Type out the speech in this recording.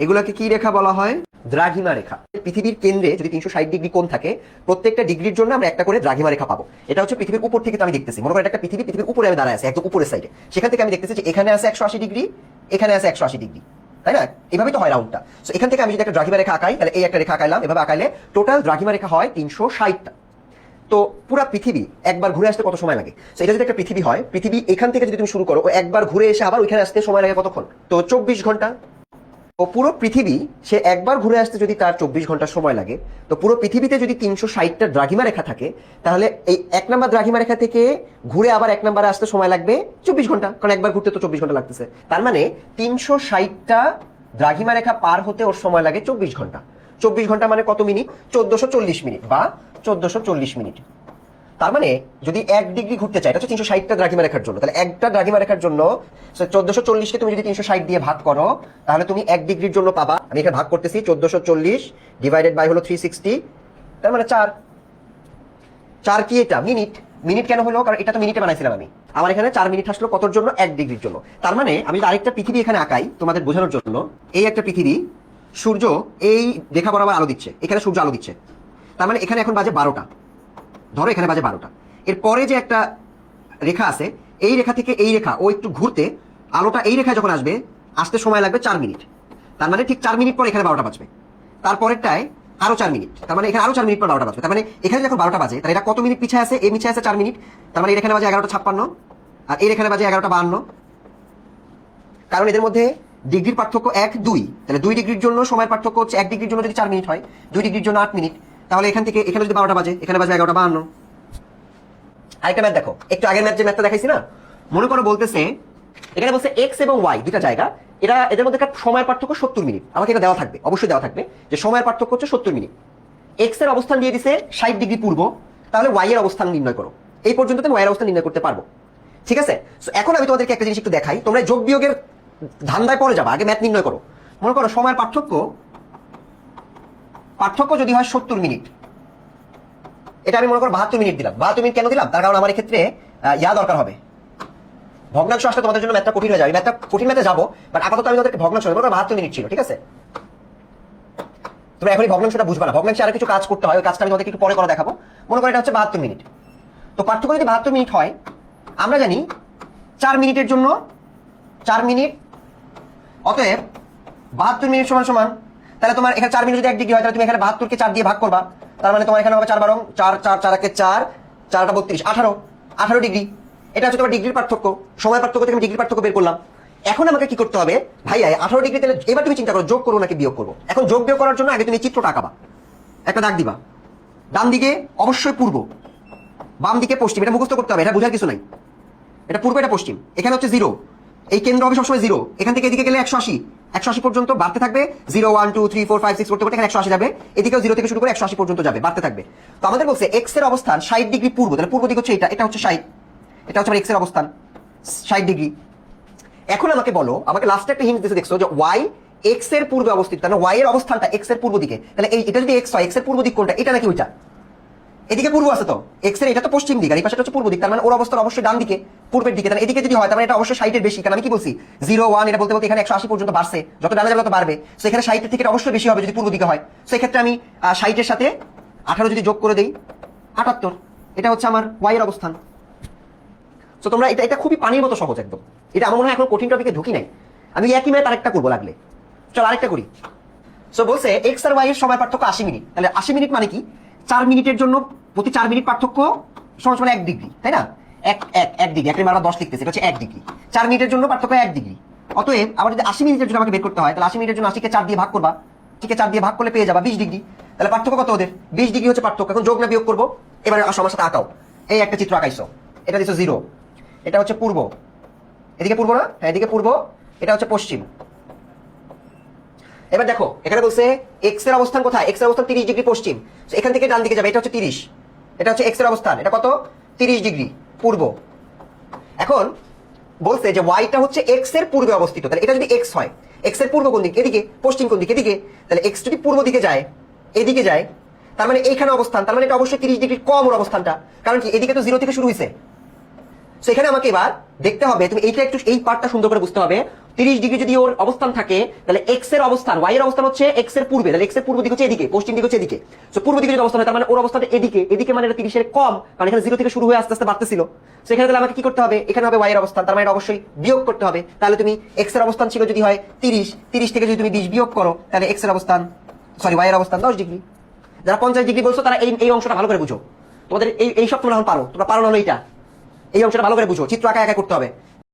এগুলাকে কি রেখা বলা হয়? দ্রাঘিমা রেখা। পৃথিবীর কেন্দ্রে যদি 360 ডিগ্রি কোণ থাকে, প্রত্যেকটা ডিগ্রির জন্য আমরা একটা করে দ্রাঘিমা রেখা পাবো। এটা হচ্ছে পৃথিবীর উপর থেকে আমি দেখতেছি, মনে করেন একটা পৃথিবীর উপরে আমি দাঁড়ায় আছি, একদম উপরের সাইডে। সেখান থেকে আমি দেখতেছি যে এখানে আছে 180 ডিগ্রি, এখানে আছে 180 ডিগ্রি, তাই না? এভাবেই তো হয় রাউন্ডটা। সো এখান থেকে আমি যদি একটা দ্রাঘিমা রেখা আঁকাই, তাহলে এই একটা রেখা আঁকাইলাম, এভাবে আঁকাইলে টোটাল দ্রাঘিমা রেখা হয় 360টা। তো পুরো পৃথিবী একবার ঘুরে আসতে কত সময় লাগে? তো এটা যদি একটা পৃথিবী হয়, পৃথিবী এখান থেকে যদি তুমি শুরু করো, ও একবার ঘুরে এসে আবার ওইখানে আসতে সময় লাগে কতক্ষণ? তো 24 ঘন্টা। ও পুরো পৃথিবী সে একবার ঘুরে আসতে যদি তার 24 ঘন্টা সময় লাগে, তো পুরো পৃথিবীতে যদি 360টা দ্রাঘিমা রেখা থাকে, তাহলে এই 1 নম্বর দ্রাঘিমা রেখা থেকে ঘুরে আবার 1 নম্বরে আসতে সময় লাগবে 24 ঘন্টা, কারণ একবার ঘুরতে তো 24 ঘন্টা লাগতেছে। তার মানে 360টা দ্রাঘিমা রেখা পার হতে ওর সময় লাগে 24 ঘন্টা। 24 ঘন্টা মানে কত মিনিট? 1440 মিনিট বা 1440 মিনিট। তার মানে যদি 1 ডিগ্রি ঘুরতে চাই, এটা হচ্ছে 360টা দ্রাঘিমা রেখার জন্য, তাহলে একটা দ্রাঘিমা রেখার জন্য 1440কে তুমি যদি 360 দিয়ে ভাগ করো, তাহলে তুমি 1 ডিগ্রির জন্য পাবা, আমি এখানে ভাগ করতেছি, 1440 ডিভাইডেড বাই হলো 360, তার মানে 4। 4 কি এটা? মিনিট। মিনিট কেন হলো? কারণ এটা তো মিনিটে বানাইছিলাম আমি। আমার এখানে 4 মিনিট আসলো কতর জন্য? 1 ডিগ্রির জন্য। তার মানে আমি যদি আরেকটা পৃথিবী এখানে আঁকাই তোমাদের বোঝানোর জন্য, এই একটা পৃথিবী, সূর্য এই রেখা বরাবর আলো দিচ্ছে, এখানে সূর্য আলো দিচ্ছে, তার মানে এখানে এখন বাজে 12টা, ধরো এখানে বাজে 12টা। এর পরে যে একটা রেখা আছে, এই রেখা থেকে এই রেখা ও একটু ঘুরতে, আলোটা এই রেখায় যখন আসবে, আসতে সময় লাগবে 4 মিনিট। তার মানে ঠিক 4 মিনিট পর এখানে 12টা বাজবে, তারপরেরটায় আরো 4 মিনিট, তার মানে এখানে আরো 4 মিনিট পর 12টা বাজবে। তার মানে এখানে যখন 12টা বাজে, তাহলে এটা কত মিনিট পিছিয়ে আছে? এই পিছিয়ে আছে 4 মিনিট। তার মানে এখানে বাজে 11টা 56, আর এর এখানে বাজে 11টা 52। কারণ এদের মধ্যে ডিগ্রির পার্থক্য 1 2, তাহলে 2 ডিগ্রির জন্য সময়ের পার্থক্য হচ্ছে 1 ডিগ্রির জন্য যদি 4 মিনিট হয়, 2 ডিগ্রির জন্য 8 মিনিট। তাহলে এখান থেকে এখানে যদি 12টা বাজে, এখানে বাজে 11টা 52। আরেকটা ম্যাথ দেখো, একটু আগের ম্যাথ যে ম্যাথটা দেখাইছি না, মনে করো বলতেছে, এখানে বলছে এক্স এবং ওয়াই দুইটা জায়গা, এদের মধ্যে একটা সময়ের পার্থক্য 70 মিনিট। আমাকে এটা দেওয়া থাকবে, অবশ্যই দেওয়া থাকবে যে সময়ের পার্থক্য হচ্ছে 70 মিনিট। এক্স এর অবস্থান দিয়ে দিছে 60 ডিগ্রি পূর্ব, তাহলে ওয়াই এর অবস্থান নির্ণয় করো। এই পর্যন্ত তুমি ওয়াই এর অবস্থান নির্ণয় করতে পারবো, ঠিক আছে? এখন আমি তোমাদেরকে একটা জিনিস একটু দেখাই, তোমরা যোগ বিয়োগের ধান্দায় পড়ে যাবা, আগে ম্যাথ নির্ণয় করো। মনে করো সময়ের পার্থক্য যদি হয় 70 মিনিট, এটা আমি মনে করো 72 মিনিট দিলাম। 72 মিনিট কেন দিলাম? তার কারণ আমার ক্ষেত্রে দরকার হবে, ভগ্নাংশ আসলে তোমাদের জন্য ম্যাথটা কঠিন হয়ে যাবে। ম্যাথটা কঠিন ম্যাথে যাবো, বাট আপাতত আমি তোমাদেরকে ভগ্নাংশ, মনে করো 72 মিনিট ছিল, ঠিক আছে? তোমরা এখনই ভগ্নাংশটা বুঝবা না, ভগ্নাংশে আরো কিছু কাজ করতে হয়, ওই কাজটা আমি তোমাদেরকে একটু পরে করে দেখাবো। মনে করো এটা হচ্ছে 72 মিনিট। তো পার্থক্য যদি 72 মিনিট হয়, আমরা জানি 4 মিনিটের জন্য 4 মিনিট, অতএব 72 মিনিট সমান সমান, তাহলে তোমার এখানে 4 মিনিট যদি 1 ডিগ্রি হয়, তাহলে তুমি এখানে 72কে 4 দিয়ে ভাগ করবা, তার মানে তোমার এখানে হবে 4 12 4 4 4 1 4 4টা 32 18 ডিগ্রি। এটা হচ্ছে তোমার ডিগ্রির পার্থক্য, সময় পার্থক্য থেকে আমি ডিগ্রির পার্থক্য বের করলাম। এখন আমাকে কি করতে হবে? ভাই 18 ডিগ্রি, তাহলে এবার তুমি চিন্তা করো যোগ করবো নাকি বিয়োগ করবো। এখন যোগ বিয়োগ করার জন্য আগে তুমি চিত্রটা আঁকাবা, একটা দাগ দিবা, ডান দিকে অবশ্যই পূর্ব, বাম দিকে পশ্চিম, এটা মুখস্থ করতে হবে, এটা বোঝার কিছু নাই। এটা পূর্ব, এটা পশ্চিম, এখানে হচ্ছে 0, এই কেন্দ্র হবে সবসময় 0, এখান থেকে এদিকে গেলে 180 পর্যন্ত বাড়তে থাকবে, 0 1 2 3 4 5 6 করতে করতে এখানে 180 যাবে, এদিকেও 0 থেকে শুরু করে 180 পর্যন্ত যাবে, বাড়তে থাকবে। তো আমাদের বলছে এক্স এর অবস্থান 60 ডিগ্রি পূর্ব, তাহলে পূর্ব দিক হচ্ছে এটা হচ্ছে 60, এটা হচ্ছে আমার এক্স এর অবস্থান 60 ডিগ্রি। এখন আমাকে বলো, আমাকে লাস্টে একটা হিন্ট দিতে দেখছো যে ওয়াই এক্স এর পূর্বে অবস্থিত, তাহলে ওয়াই এর অবস্থানটা এক্স এর পূর্ব দিকে, তাহলে এটা যদি এক্স হয়, এক্স এর পূর্ব দিক কোনটা? এটা নাকি ওইটা? এদিকে পূর্ব আছে তো, এক্স এর এটা তো পশ্চিম দিক, আর এই পাশে হচ্ছে পূর্ব দিক, তার মানে ওর অবস্থান অবশ্যই ডান দিকে, পূর্বের দিকে। তাহলে এদিকে যদি হয়, তার মানে এটা অবশ্যই 60 এর বেশি, কারণ আমি কি বলছি 0 1, এটা বলতে বলতে এখানে 180 পর্যন্ত বাড়ছে, যত ডানে যাবে তত বাড়বে। সো এখানে 60 এর থেকে অবশ্যই বেশি হবে যদি পূর্ব দিকে হয়। সো এই ক্ষেত্রে আমি 60 এর সাথে 18 যদি যোগ করে দেই, 78, এটা হচ্ছে আমার ওয়াই এর অবস্থান। সো তোমরা এটা খুবই পানির মতো সহজ একদম, এটা আমার মনে হয় এখন কঠিন টপিকে ঢুকি নাই। আমি একই ম্যাথ আরেকটা করবো লাগলে, চল আরেকটা করি। সো বলছে এক্স আর ওয়াই এর সময় পার্থক্য 80 মিনিট, তাহলে 80 মিনিট মানে কি? 4 মিনিটের জন্য প্রতি 4 মিনিট পার্থক্য সমান সমান 1 ডিগ্রি, তাই না? 1 ডিগ্রি, একটা আমরা 10 লিখতেছি, এটা হচ্ছে 1 ডিগ্রি। 4 মিনিটের জন্য পার্থক্য 1 ডিগ্রি। অতএব আবার যদি 80 মিনিটের জন্য আমাকে বের করতে হয়, তাহলে 80 মিনিটের জন্য 80কে 4 দিয়ে ভাগ করবা, 80কে 4 দিয়ে ভাগ করলে পেয়ে যাবা 20 ডিগ্রি। তাহলে পার্থক্য কত ওদের? 20 ডিগ্রি হচ্ছে পার্থক্য। এখন যোগ না বিয়োগ করবো? এবারে আমার সাথে আঁকাও, এই একটা চিত্র আঁকাইছো, এটা দিছো 0, এটা হচ্ছে পূর্ব, এদিকে পূর্ব না? হ্যাঁ এদিকে পূর্ব, এটা হচ্ছে পশ্চিম। এবার দেখো এখানে বলছে এক্স এর অবস্থান কোথায়? এক্স এর অবস্থান 30 ডিগ্রি পশ্চিম, এখান থেকে ডান দিকে যাবে, এটা হচ্ছে 30, এটা হচ্ছে এক্স এর অবস্থান, এটা কত? 30 ডিগ্রি পূর্ব। এখন বলছে যে ওয়াইটা হচ্ছে এক্স এর পূর্বে অবস্থিত, তাহলে এটা যদি এক্স হয়, এক্স এর পূর্ব কোন দিকে? এদিকে। পশ্চিম কোন দিকে? এদিকে। তাহলে এক্স যদি পূর্ব দিকে যায়, এদিকে যায়, তার মানে এইখানে অবস্থান, তার মানে এটা অবশ্যই 30 ডিগ্রি কম ওর অবস্থানটা, কারণ কি এদিকে তো 0 থেকে শুরু হয়েছে। সেখানে আমাকে এবার দেখতে হবে, তুমি এইটা একটু এই পার্টটা সুন্দর করে বুঝতে হবে, 30 ডিগ্রি যদি ওর অবস্থান থাকে, তাহলে এক্স এর অবস্থান, ওয়াই এর অবস্থান হচ্ছে এক্স এর পূর্বে, তাহলে এক্স এর পূর্ব দিক হচ্ছে এদিকে, পশ্চিম দিক হচ্ছে এদিকে। সো পূর্ব দিকে যদি অবস্থান হয়, তার মানে ওর অবস্থান এদিকে, এদিকে মানে এটা 30 এর কম, কারণ এখানে 0 থেকে শুরু হয়ে আস্তে আস্তে বাড়তেছিল। সেখানে তাহলে আমাকে কি করতে হবে, এখানে হবে ওয়াই এর অবস্থান, তার মানে এটা অবশ্যই বিয়োগ করতে হবে। তাহলে তুমি এক্স এর অবস্থান ছিল যদি হয় 30 থেকে যদি তুমি 20 বিয়োগ করো, তাহলে এক্স এর অবস্থান, সরি ওয়াই এর অবস্থান 10 ডিগ্রি। যারা 50 ডিগ্রি বলছো তারা এই অংশটা ভালো করে বুঝো। তোমাদের এই সব তোমরা এখন পারো, তোমরা পারো না হলো এইটা, এই অংশটা ভালো করে বুঝো, চিত্র আঁকা একা করতে হবে।